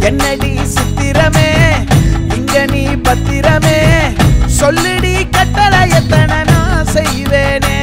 என்னடி சித்திரமே இங்க நீ பத்திரமே சொல்லிடி கட்டளை எத்தனை நான் செய்வேனே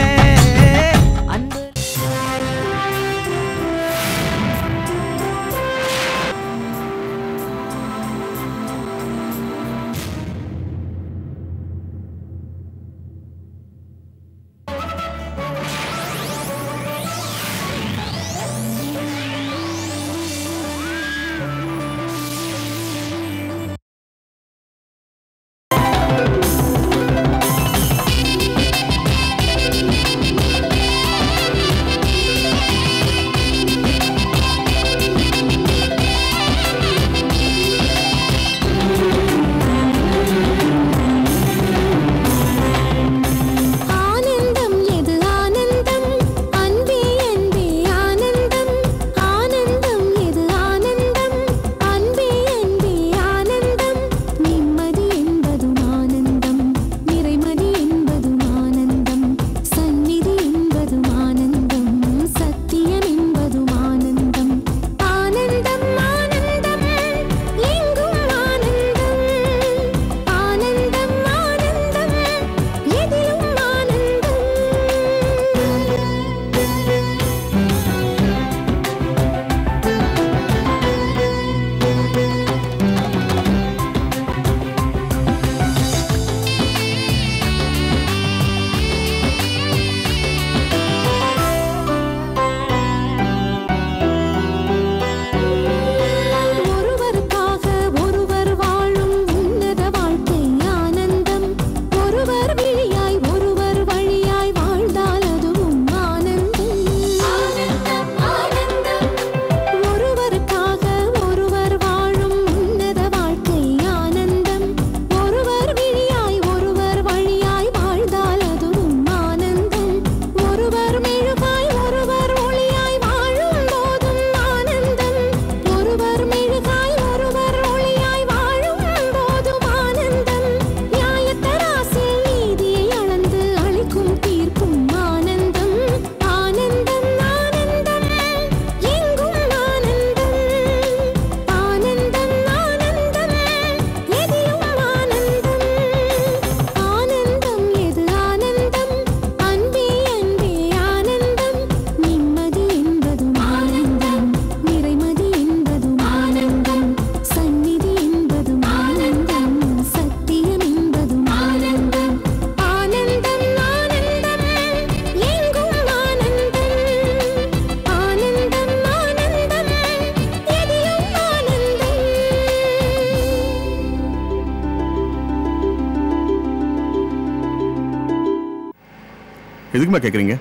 எதுக்குமா கேக்குறீங்க?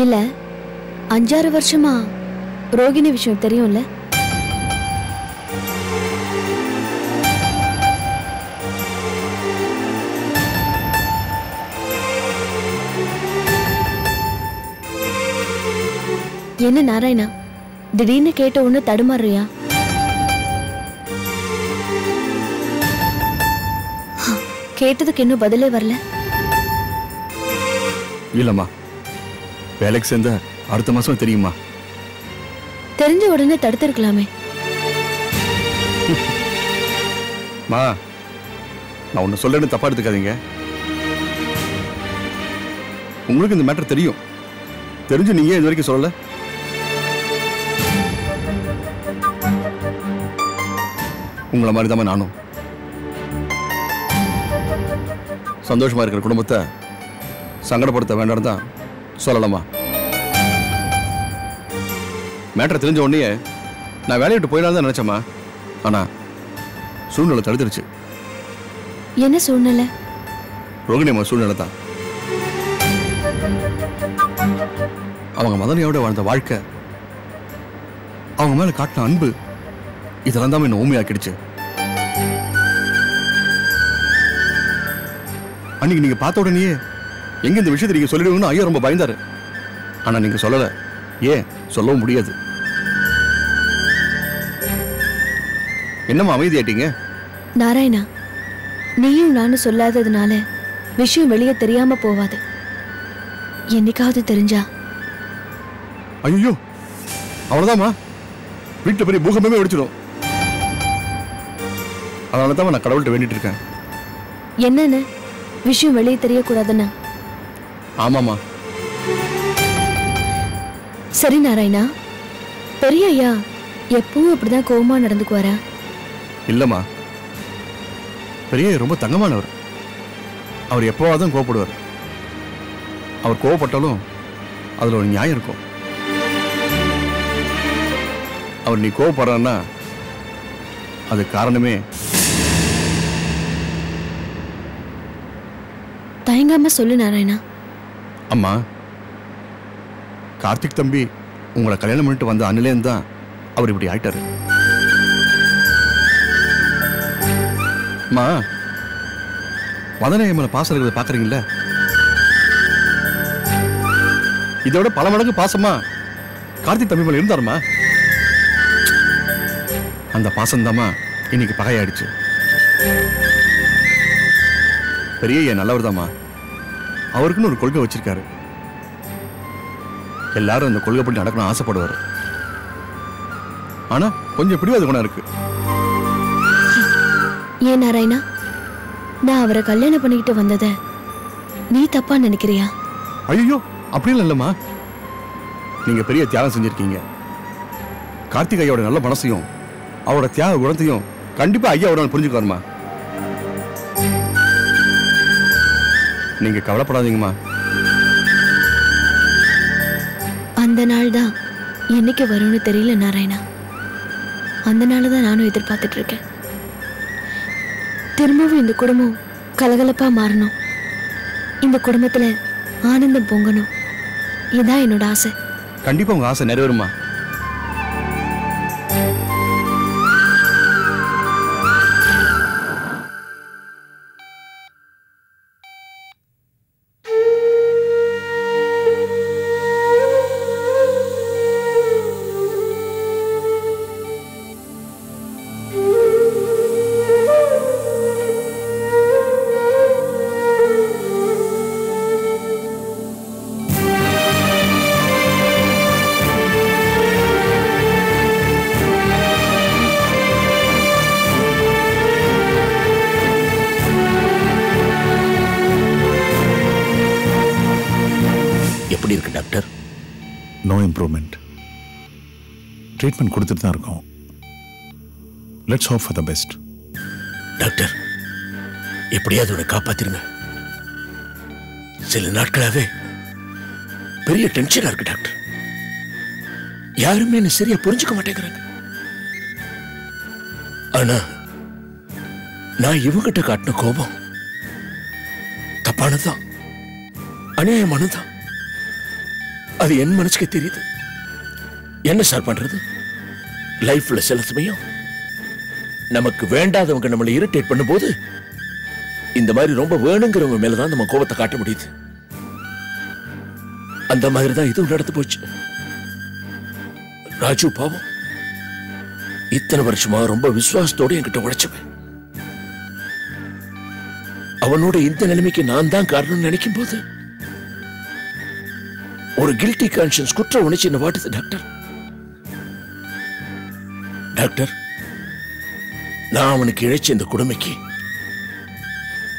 இல்ல 5-6 வருஷமா ரோகிணி விஷயம் தெரியும்ல? என்ன நாராயணா திடீர்னு கேட்ட ஒண்ணு தடுமாறியா? கேட்டதுக்கு இன்னும் பதிலே வரல. இல்லம்மா, வேலைக்கு சேர்ந்த அடுத்த மாசம் தெரியுமா? தெரிஞ்ச உடனே தடுத்திருக்கலாமே. மா, நான் ஒன்னு சொல்றேன்னு தப்பா எடுத்துக்காதீங்க. உங்களுக்கு இந்த மேட்டர் தெரியும், தெரிஞ்சு நீங்க இது வரைக்கும் சொல்லல. உங்களை மாதிரி தான் நானும். சந்தோஷமா இருக்கிற குடும்பத்தை சங்கடப்படுத்த வேண்டாம் தான் சொல்லலாமா? மேட்டர் தெரிஞ்ச உடனே நான் வேலையை விட்டு போயிடலாம் தான் நினைச்சேம்மா. ஆனா சூழ்நிலை தடுத்துருச்சு. என்ன சூழ்நிலை? ரோகிணி அம்மா சூழ்நிலை தான். அவங்க மதனையோட வாழ்ந்த வாழ்க்கை, அவங்க மேல காட்டின அன்பு, இதெல்லாம் தான் என்ன ஊமையாக்கிடுச்சு. அன்னைக்கு நீங்க பார்த்த உடனே எங்க இந்த விஷயத்தை நீங்க சொல்லிடுவீங்கன்னு ஐயா ரொம்ப பயந்தாரு. ஆனா நீங்க சொல்லல. ஏன் சொல்லவும் முடியாது. என்னம்மா அமைதியாட்டீங்க? நாராயணா, நீயும் நானும் சொல்லாததுனால விஷயம் வெளியே தெரியாம போவாது. என்னைக்காவது தெரிஞ்சா? ஐயோ, அவ்வளவுதாம்மா, வீட்டுல பெரிய பூகம்பமே வெடிச்சிடும். அதனால தான் நான் கடவுள்கிட்ட வேண்டிட்டு இருக்கேன். என்னன்னு விஷயம் வெளியே தெரியக்கூடாதுன்னு? ஆமாம்மா. சரி நாராயணா, பெரிய ஐயா எப்பவும் இப்படிதான் கோவமா நடந்துக்குவாரா? இல்லைம்மா, பெரிய ரொம்ப தங்கமானவர். அவர் எப்போவாதான் கோவப்படுவார். அவர் கோவப்பட்டாலும் அதில் ஒரு நியாயம் இருக்கும். அவர் நீ கோவப்படுறான்னா அது காரணமே. தயங்காம சொல்லு நாராயணா. அம்மா, கார்த்திக் தம்பி உங்களை கல்யாணம் பண்ணிட்டு வந்த அன்னிலேருந்து தான் அவர் இப்படி ஆயிட்டாரு. அம்மா, மதனை மேல பாசம் இருக்கிறத பாக்குறீங்களா? இதோட பல மடங்கு பாசமா கார்த்திக் தம்பி மேல இருந்தாருமா. அந்த பாசம்தாம்மா இன்னைக்கு பகையாயிடுச்சு. பெரிய நல்லவர் தாம்மா. அவருக்குன்னு ஒரு கொள்கை வச்சிருக்காரு. எல்லாரும் அந்த கொள்கை படி நடக்கணும் ஆசைப்படுவார். ஆனா கொஞ்சம் பிடிவாத குணம் இருக்கு. ஏன் நாராயணா, நான் அவரை கல்யாணம் பண்ணிக்கிட்டு வந்தத நீ தப்பா நினைக்கிறியா? ஐயோ, அப்படின்னு இல்லம்மா. நீங்க பெரிய தியாகம் செஞ்சிருக்கீங்க. கார்த்திக் ஐயாவோட நல்ல மனசையும் அவரோட தியாக குணத்தையும் கண்டிப்பா ஐயா அவரால் புரிஞ்சுக்குவாருமா. நீங்க கவலைப்படாதீங்கம்மா. அந்த நாள் தான் என்னைக்கு வரும்னு தெரியல நாராயணா. அந்த நாள் தான் நானும் எதிர்பார்த்துட்டு இருக்கேன். திரும்பவும் இந்த குடும்பம் கலகலப்பா மாறணும், இந்த குடும்பத்துல ஆனந்தம் பொங்கணும். இதுதான் என்னோட ஆசை. கண்டிப்பா உங்க ஆசை நிறைவேறுமா. எப்படி இருக்கு டாக்டர்? No improvement. ட்ரீட்மெண்ட் கொடுத்துட்டு தான் இருக்கோம். Let's hope for the best. Doctor, எப்படியாவது உன்னை காப்பாத்திருங்க. சில நாட்களாவே பெரிய டென்ஷனா இருக்கு டாக்டர். யாருமே என்ன சரியா புரிஞ்சுக்க மாட்டேங்கிறாங்க. ஆனா நான் இவங்கிட்ட காட்டின கோபம் தப்பானதுதான், அநியாயமானதுதான். அது என் மனசுக்கு தெரியுது. என்ன சார் பண்றது? லைஃப்ல சில சமயம் நமக்கு வேண்டாதவங்க நம்மளை இரிட்டேட் பண்ணும்போது இந்த மாதிரி ரொம்ப வேணுங்கிறவங்க மேலதான் நம்ம கோபத்தை காட்ட முடியுது. அந்த மாதிரி தான் இதுவும் நடந்து போச்சு. ராஜு பாவம் இத்தனை வருஷமா ரொம்ப விசுவாசத்தோட என்கிட்ட உழைச்சவன். அவனோட இந்த நிலைமைக்கு நான் தான் காரணம் நினைக்கும் போது ஒரு கில்ட்டி கான்ஷியன்ஸ், குற்ற உணர்ச்சி என்ன வாட்டுது டாக்டர். டாக்டர், நான் அவனுக்கு இழைச்ச இந்த கொடுமைக்கு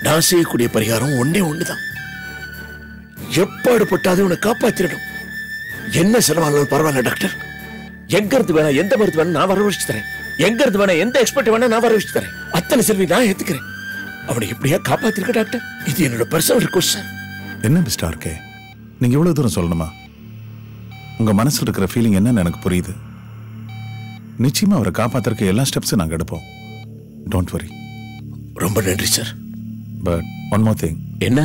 நான் செய்யக்கூடிய பரிகாரம் ஒன்னே ஒண்ணுதான். எப்பாடுபட்டாது உன்னை காப்பாத்திரணும். என்ன செலவானாலும் பரவாயில்ல டாக்டர். எங்க இருந்து வேணா, எந்த மருந்து வேணா நான் வரவழைச்சு தரேன். எங்க இருந்து வேணா, எந்த எக்ஸ்பர்ட் வேணா நான் வரவழைச்சு தரேன். அத்தனை செல்வி நான் ஏத்துக்கிறேன். அவனை எப்படியா காப்பாத்திருக்க டாக்டர். இது என்னோட பர்சனல் ரிக்வெஸ்ட் சார். என்ன மிஸ்டர் ஆர்கே, நீங்க எவ்வளவு தூரம் சொல்லணுமா? உங்க மனசுல இருக்கிற ஃபீலிங் என்னன்னு எனக்கு புரியுது. நிச்சயமா அவரை காப்பாத்துறதுக்கு எல்லா ஸ்டெப்ஸும் நாங்க எடுப்போம். Don't worry. ரொம்ப நன்றி sir. But one more thing. என்ன?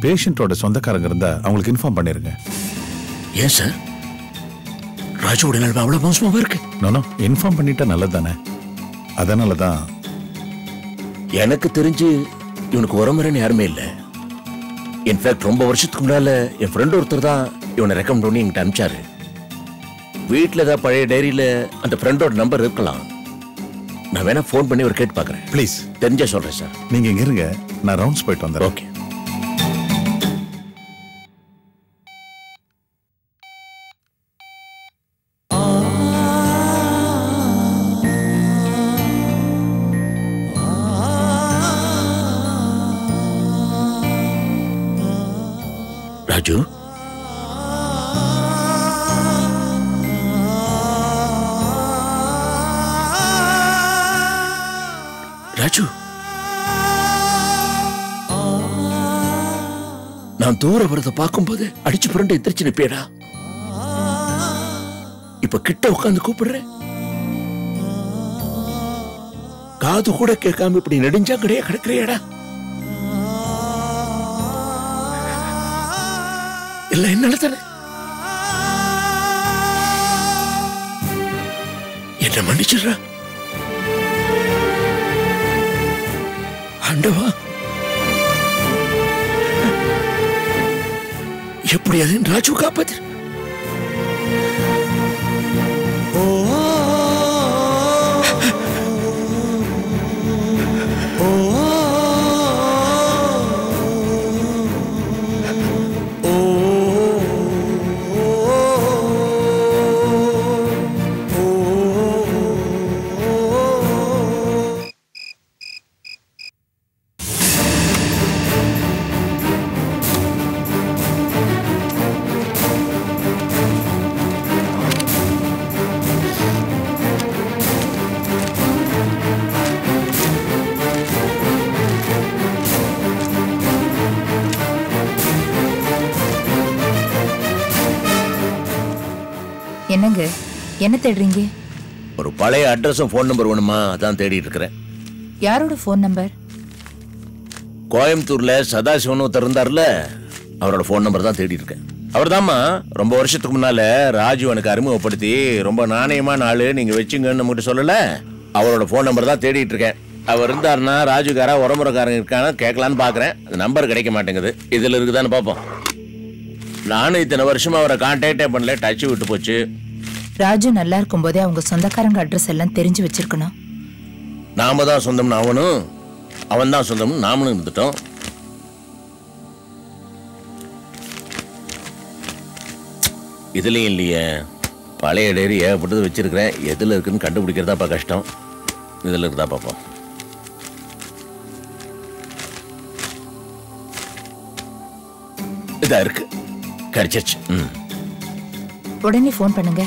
பேஷண்டோட சொந்தக்காரங்க இருந்தா அவங்களுக்கு இன்ஃபார்ம் பண்ணிருங்க. ஏன் சார்? ராஜுவோட நிலைமை அவ்வளவு மோசமா இருக்கு. நோ, இன்ஃபார்ம் பண்ணிட்டா நல்லது தானே. அதனாலதான் எனக்கு தெரிஞ்சு இவனுக்கு உரமுறைன்னு யாருமே இல்லை. இன்ஃபேக்ட் ரொம்ப வருஷத்துக்கு முன்னால என் ஃப்ரெண்ட் ஒருத்தர் தான் இவனை ரெக்கமெண்ட் பண்ணி என்கிட்ட அனுப்பிச்சாரு. வீட்டில் தான் பழைய டைரியில அந்த ஃப்ரெண்டோட நம்பர் இருக்கலாம். நான் வேணா ஃபோன் பண்ணி ஒரு கேட்டு பார்க்குறேன். ப்ளீஸ். தெரிஞ்சா சொல்றேன் சார். நீங்க இங்க இருங்க, நான் ரவுண்ட்ஸ் போயிட்டு வந்துடுறேன். ஓகே. ராஜு, ராஜு, நான் தூர வரத பார்க்கும்போது அடிச்சு புரண்டு எந்திரிச்சு நிப்பேடா. இப்ப கிட்ட உட்காந்து கூப்பிடுறேன், காது கூட கேட்காம இப்படி நெடுஞ்சா கிடையா கிடக்குறியாடா? இல்ல என்னால தானே? என்ன மன்னிச்சிடுறா ஆண்டவா. எப்படியாவது ராஜு காப்பாத்து. என்னங்க, என்ன தேடுறீங்க? ஒரு பழைய அட்ரஸும் போன் நம்பர் வேணுமா, அதான் தேடிட்டு இருக்கிறேன். யாரோட போன் நம்பர்? கோயம்புத்தூர்ல சதாசிவன் ஒருத்தர் இருந்தார்ல, அவரோட போன் நம்பர் தான் தேடி இருக்கேன். அவர் தான்மா ரொம்ப வருஷத்துக்கு முன்னால ராஜு எனக்கு அறிமுகப்படுத்தி ரொம்ப நாணயமான ஆளு நீங்க வச்சுங்கன்னு நம்மகிட்ட சொல்லல, அவரோட போன் நம்பர் தான் தேடிட்டு இருக்கேன். அவர் இருந்தாருன்னா ராஜுக்காரா உரமுறைக்காரங்க இருக்கான்னு கேட்கலான்னு பாக்குறேன். அது நம்பர் கிடைக்க மாட்டேங்குது. இதுல இருக்குதான்னு பாப்போம். நானும் இத்தனை வருஷமா அவரை கான்டாக்டே பண்ணல, டச் விட்டு போச்சு. ராஜு நல்லா இருக்கும் போதே அவங்க சொந்தக்காரங்க அட்ரஸ் எல்லாம் தெரிஞ்சு வச்சிருக்கணும். நாம தான் சொந்தம்னு அவனும், அவன் தான் சொந்தம்னு நாமளும் இருந்துட்டோம். இதுலயும் இல்லையே, பழைய டைரி ஏகப்பட்டது வச்சிருக்கிறேன். எதுல இருக்குன்னு கண்டுபிடிக்கிறதாப்பா கஷ்டம். இதுல இருக்குதா பாப்போம். இதா இருக்கு, கிடைச்சிருச்சு. உடனே போன் பண்ணுங்க.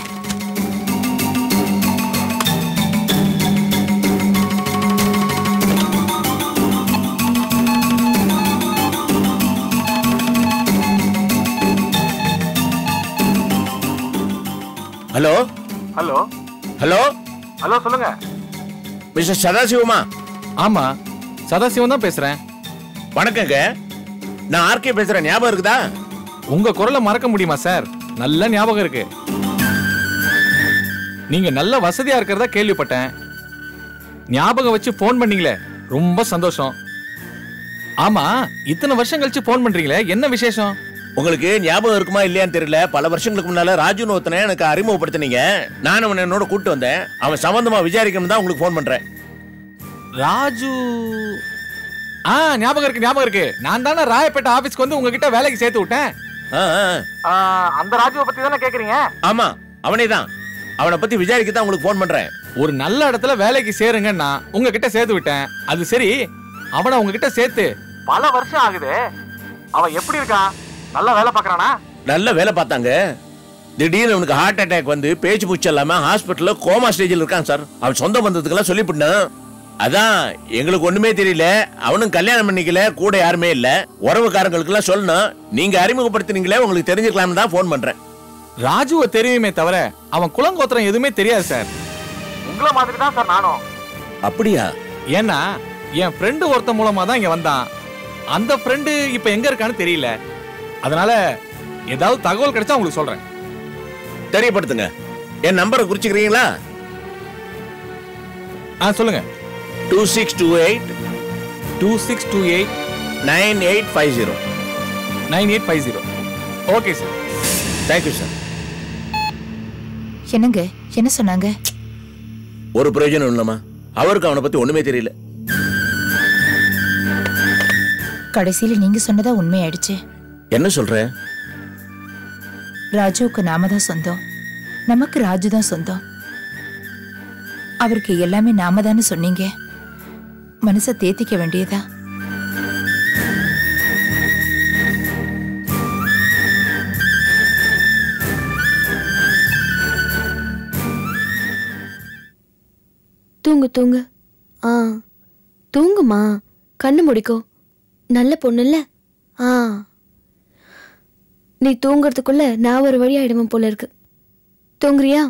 ஹலோ ஹலோ ஹலோ ஹலோ, சொல்லுங்க. மிஸ்டர் சதாசிவமா? ஆமா, சதாசிவம் தான் பேசுறேன். வணக்கங்க, நான் ஆர்கே பேசுறேன். ஞாபகம் இருக்குதா? உங்க குரலை மறக்க முடியுமா சார்? நல்ல ஞாபகம் இருக்கு. நீங்க நல்ல வசதியா இருக்கிறதா கேள்விப்பட்டேன். ஞாபகம் வச்சு போன் பண்ணீங்களே, ரொம்ப சந்தோஷம். ஆமா, இத்தனை வருஷம் கழிச்சு போன் பண்றீங்களே, என்ன விசேஷம்? உங்களுக்கு ஞாபகம் இருக்குமா இல்லையான்னு தெரியல, பல வருஷங்களுக்கு முன்னால ராஜுன்னு ஒருத்தனை எனக்கு அறிமுகப்படுத்தினீங்க. நானும் அவனை என்னோட கூட்டு வந்தேன். அவன் சம்பந்தமா விசாரிக்கணும் தான் உங்களுக்கு போன் பண்றேன். ராஜு? ஞாபகம் இருக்கு, ஞாபகம் இருக்கு. நான் தானே ராயப்பேட்டை ஆபீஸ்க்கு வந்து உங்ககிட்ட வேலைக்கு சேர்த்து விட்டேன். அந்த ராஜுவை பத்தி தானே கேக்குறீங்க? ஆமா, அவனே தான். அவனை பத்தி விசாரிக்க தான் உங்களுக்கு போன் பண்றேன். ஒரு நல்ல இடத்துல வேலைக்கு சேருங்கன்னா உங்ககிட்ட சேர்த்து விட்டேன். அது சரி, அவனை உங்ககிட்ட சேர்த்து பல வருஷம் ஆகுது. அவன் எப்படி இருக்கான்? நல்ல வேலை பாக்குறானா? நல்ல வேலை பார்த்தாங்க. திடீர்னு அவனுக்கு ஹார்ட் அட்டாக் வந்து பேச்சு பூச்சி இல்லாம ஹாஸ்பிட்டல்ல கோமா ஸ்டேஜில் இருக்கான் சார். அவன் சொந்த பந்தத்துக்கெல்லாம் சொல்லிவிட்டான். அதான் எங்களுக்கு ஒண்ணுமே தெரியல. அவனும் கல்யாணம் பண்ணிக்கல, கூட யாருமே இல்ல. உறவுக்காரங்களுக்கு எல்லாம் சொல்லணும். நீங்க அறிமுகப்படுத்தினீங்களே, உங்களுக்கு தெரிஞ்சுக்கலாம்னு தான் போன் பண்றேன். ராஜுவை தெரியுமே தவிர அவன் குலங்கோத்திரம் எதுவுமே தெரியாது சார். உங்கள மாதிரி தான் சார் நானும். அப்படியா? ஏன்னா என் ஃப்ரெண்டு ஒருத்த மூலமா தான் இங்க வந்தான். அந்த ஃப்ரெண்டு இப்ப எங்க இருக்கான்னு தெரியல. அதனால ஏதாவது தகவல் கிடைச்சா உங்களுக்கு சொல்றேன். தெரியப்படுத்துங்க. என் நம்பரை குறிச்சுக்கிறீங்களா? சொல்லுங்க. 2628 2628 9850 9850. Okay sir. Thank you sir. என்னங்க, என்ன சொன்னாங்க? ஒரு பிரயோஜனம் இல்லம்மா. அவருக்கு அவனை பத்தி ஒண்ணுமே தெரியல. கடைசியில நீங்க சொன்னதா உண்மையாயிடுச்சு. என்ன சொல்ற? ராஜுவுக்கு நாம தான் சொந்தம், நமக்கு ராஜு தான் சொந்தம். அவருக்கு எல்லாமே நாம தானே சொன்னீங்க. மனசை தேத்திக்க வேண்டியதா? தூங்கு தூங்கு. தூங்குமா, கண்ணு முடிக்கோ. நல்ல பொண்ணு இல்ல? நீ தூங்குறதுக்குள்ள நான் ஒரு வழி ஆயிடுவேன் போல இருக்கு. தூங்குறியா?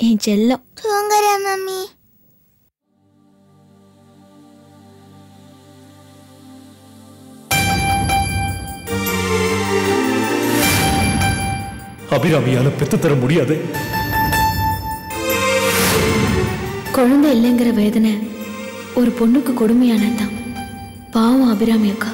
என் செல்லம். தூங்குறேன் மம்மி. அபிராமியால பெத்து தர முடியாது. குழந்தை இல்லைங்கிற வேதனை ஒரு பொண்ணுக்கு கொடுமையானதுதான். பாவம் அபிராமி அக்கா.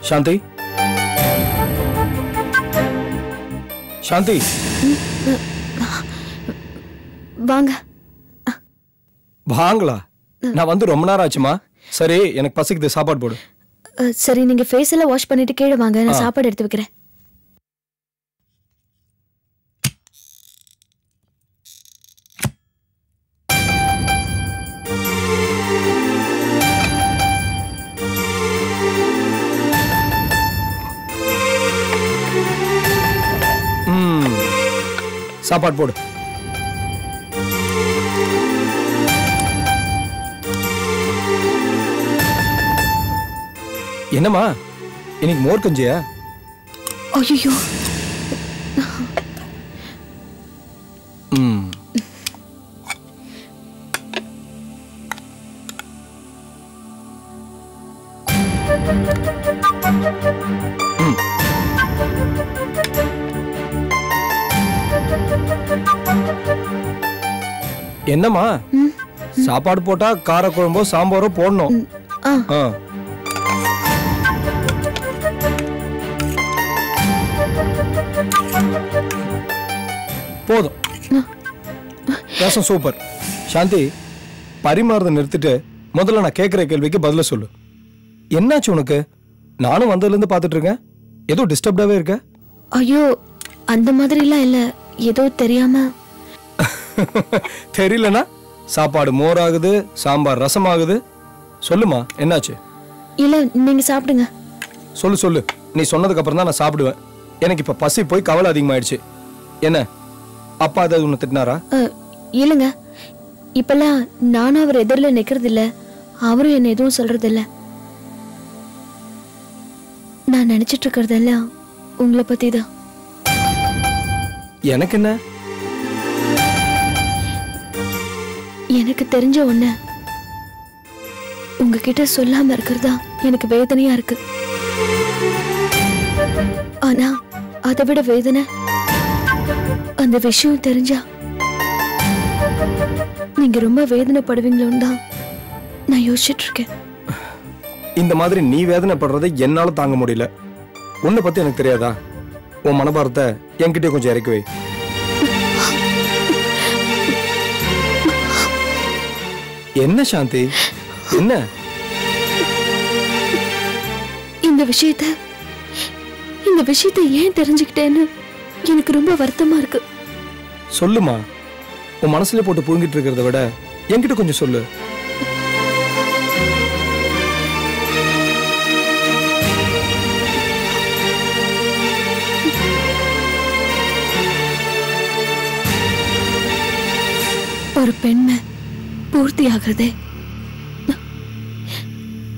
சாந்தி, சாந்தி, வாங்க. வாங்களா? நான் வந்து ரொம்ப நேரம் ஆச்சுமா. சரி, எனக்கு பசிக்குது, சாப்பாடு போடு. சரி, நீங்க ஃபேஸ் எல்லாம் வாஷ் பண்ணிட்டு கீழே வாங்க, நான் சாப்பாடு எடுத்து வைக்கிறேன். சாப்பாடு போடு. என்னம்மா இன்னைக்கு மோர் கஞ்சியா? ஐயோ. என்னம்மா சாப்பாடு போட்டா கார குழம்போ சாம்பாரோ போடணும். போதும். ரசம் சூப்பர். சாந்தி, பரிமாறத நிறுத்திட்டு முதல்ல நான் கேட்கிற கேள்விக்கு பதில சொல்லு. என்னாச்சு உனக்கு? நானும் வந்ததுல இருந்து பாத்துட்டு இருக்கேன், ஏதோ டிஸ்டர்ப்டாவே இருக்க. ஐயோ, அந்த மாதிரிலாம் இல்ல, ஏதோ தெரியாம. தெரியலனா சாப்பாடு மோர் ஆகுது, சாம்பார் ரசம் ஆகுது. சொல்லுமா, என்னாச்சு? இல்ல, நீங்க சாப்பிடுங்க. சொல்லு சொல்லு. நீ சொன்னதுக்கு அப்புறம் தான் நான் சாப்பிடுவேன். எனக்கு இப்ப பசி போய் கவலை அதிகமாயிடுச்சு. என்ன, அப்பா ஏதாவது உன்னை திட்டினாரா? இல்லங்க, இப்பெல்லாம் நானும் அவர் எதிரில் நிக்கிறது இல்ல, அவரும் என்ன எதுவும் சொல்றது இல்ல. நான் நினைச்சிட்டு இருக்கிறதெல்லாம் உங்களை பத்தி தான். எனக்கு என்ன? எனக்கு தெரிஞ்ச ஒண்ணு உங்ககிட்ட சொல்லாம இருக்கிறதா எனக்கு வேதனையா இருக்கு. ஆனா அதை விட வேதனை, அந்த விஷயம் தெரிஞ்சா நீங்க ரொம்ப வேதனைப்படுவீங்களோன்னு தான் நான் யோசிச்சுட்டு இருக்கேன். இந்த மாதிரி நீ வேதனைப்படுறதை என்னால தாங்க முடியல. உன்னை பத்தி எனக்கு தெரியாதா? உன் மனபாரத்தை என்கிட்ட கொஞ்சம் இறக்கி வை. என்ன சாந்தி, என்ன? இந்த விஷயத்தை ஏன் தெரிஞ்சுக்கிட்டேன்னு எனக்கு ரொம்ப வருத்தமா இருக்கு. சொல்லுமா, உன் மனசுல போட்டு புழுங்கிட்டு இருக்கிறத விட என்கிட்ட கொஞ்சம் சொல்லு. ஒரு பெண்மை பூர்த்தி ஆகிறதே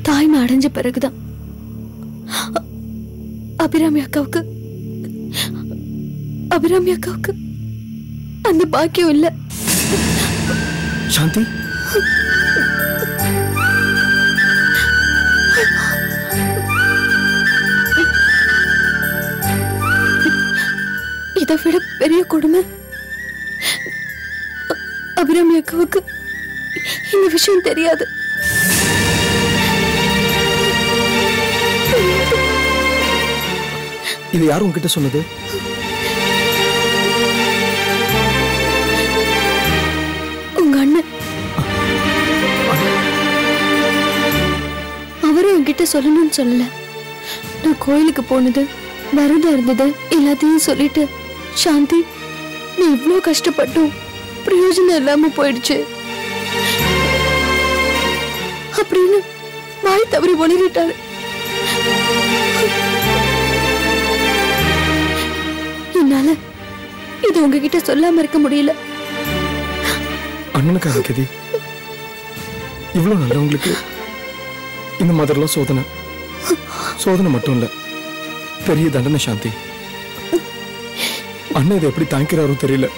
தாய்மை அடைஞ்ச பிறகுதான். அபிராமி அக்காவுக்கு அந்த பாக்கியம் இல்ல. சாந்தி, இதை விட பெரிய கொடுமை அபிராமி அக்காவுக்கு இந்த விஷயம் தெரியாது. இது யார் உன்கிட்ட சொன்னது? உங்க அண்ணன். அவரும் என்கிட்ட சொல்லணும்னு சொல்லல. நான் கோயிலுக்கு போனது, விரதம் இருந்தது எல்லாத்தையும் சொல்லிட்டு, சாந்தி நீ இவ்வளவு கஷ்டப்பட்டும் பிரயோஜனம் இல்லாம போயிடுச்சு அப்படின்னு வாய் தவறி ஒளிரிட்டாரு. என்னால இது உங்ககிட்ட சொல்லாம இருக்க முடியல. அண்ணனுக்காக கதி, இவ்வளவு நல்லவங்களுக்கு இந்த மாதிரிலாம் சோதனை மட்டும் இல்ல, பெரிய தண்டனை. சாந்தி, அண்ணன் இதை எப்படி தாங்கிக்கிறாரோ தெரியல.